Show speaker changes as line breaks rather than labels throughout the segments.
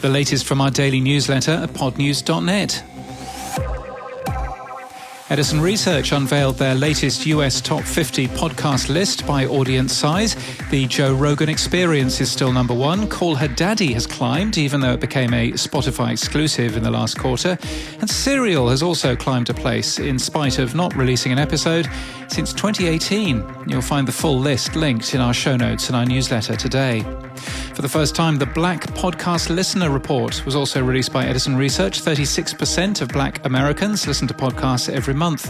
The latest from our daily newsletter at podnews.net. Edison Research unveiled their latest US Top 50 podcast list by audience size. The Joe Rogan Experience is still number one. Call Her Daddy has climbed, even though it became a Spotify exclusive in the last quarter. And Serial has also climbed a place, in spite of not releasing an episode since 2018. You'll find the full list linked in our show notes and our newsletter today. For the first time, the Black Podcast Listener Report was also released by Edison Research. 36% of Black Americans listen to podcasts every month.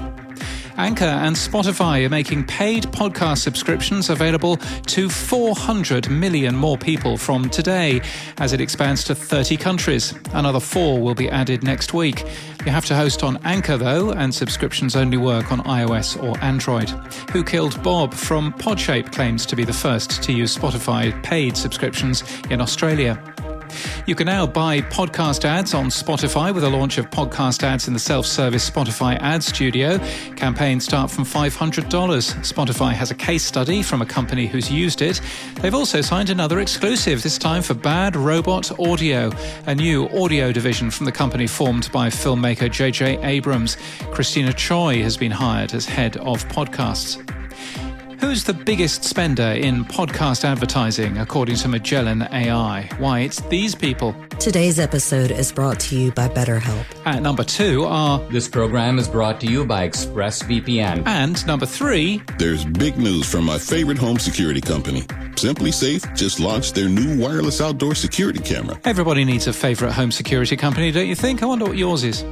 Anchor and Spotify are making paid podcast subscriptions available to 400 million more people from today as it expands to 30 countries. Another 4 will be added next week. You have to host on Anchor, though, and subscriptions only work on iOS or Android. Who Killed Bob from Podshape claims to be the first to use Spotify paid subscriptions in Australia. You can now buy podcast ads on Spotify with the launch of podcast ads in the self-service Spotify Ad Studio. Campaigns start from $500. Spotify has a case study from a company who's used it. They've also signed another exclusive, this time for Bad Robot Audio, a new audio division from the company formed by filmmaker J.J. Abrams. Christina Choi has been hired as head of podcasts. Who's the biggest spender in podcast advertising, according to Magellan AI? Why, it's these people.
Today's episode is brought to you by BetterHelp.
At number 2 are...
This program is brought to you by ExpressVPN.
And number 3...
There's big news from my favorite home security company. Simply Safe just launched their new wireless outdoor security camera.
Everybody needs a favorite home security company, don't you think? I wonder what yours is.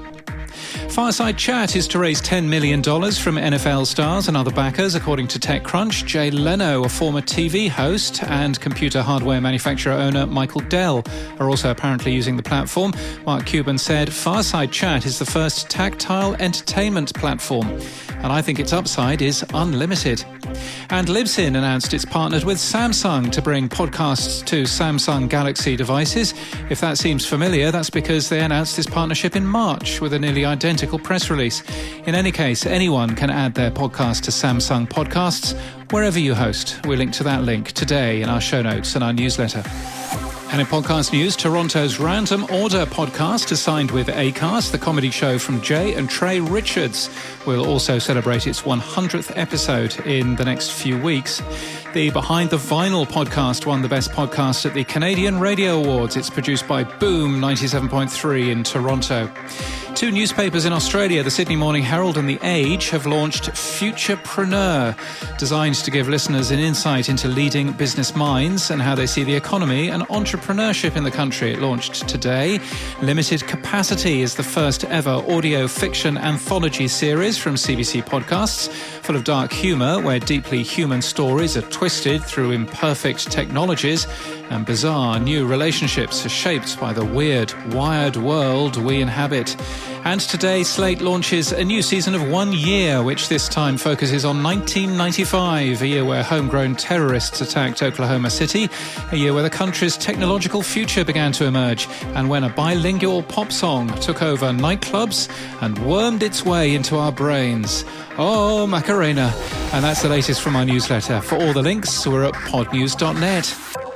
Fireside Chat is to raise $10 million from NFL stars and other backers, according to TechCrunch. Jay Leno, a former TV host, and computer hardware manufacturer owner Michael Dell are also apparently using the platform. Mark Cuban said, Fireside Chat is the first tactile entertainment platform, and I think its upside is unlimited. And Libsyn announced it's partnered with Samsung to bring podcasts to Samsung Galaxy devices. If that seems familiar, that's because they announced this partnership in March with a nearly identical press release. In any case, anyone can add their podcast to Samsung Podcasts wherever you host. We'll link to that link today in our show notes and our newsletter. And in podcast news, Toronto's Random Order podcast has signed with Acast. The comedy show from Jay and Trey Richards will also celebrate its 100th episode in the next few weeks. The Behind the Vinyl podcast won the Best Podcast at the Canadian Radio Awards. It's produced by Boom 97.3 in Toronto. 2 newspapers in Australia, the Sydney Morning Herald and The Age, have launched Futurepreneur, designed to give listeners an insight into leading business minds and how they see the economy and entrepreneurship in the country. It launched today. Limited Capacity is the first ever audio fiction anthology series from CBC Podcasts, full of dark humour where deeply human stories are twisted through imperfect technologies and bizarre new relationships are shaped by the weird, wired world we inhabit. And today, Slate launches a new season of 1 Year, which this time focuses on 1995, a year where homegrown terrorists attacked Oklahoma City, a year where the country's technological future began to emerge, and when a bilingual pop song took over nightclubs and wormed its way into our brains. Oh, Macarena. And that's the latest from our newsletter. For all the links, we're at podnews.net.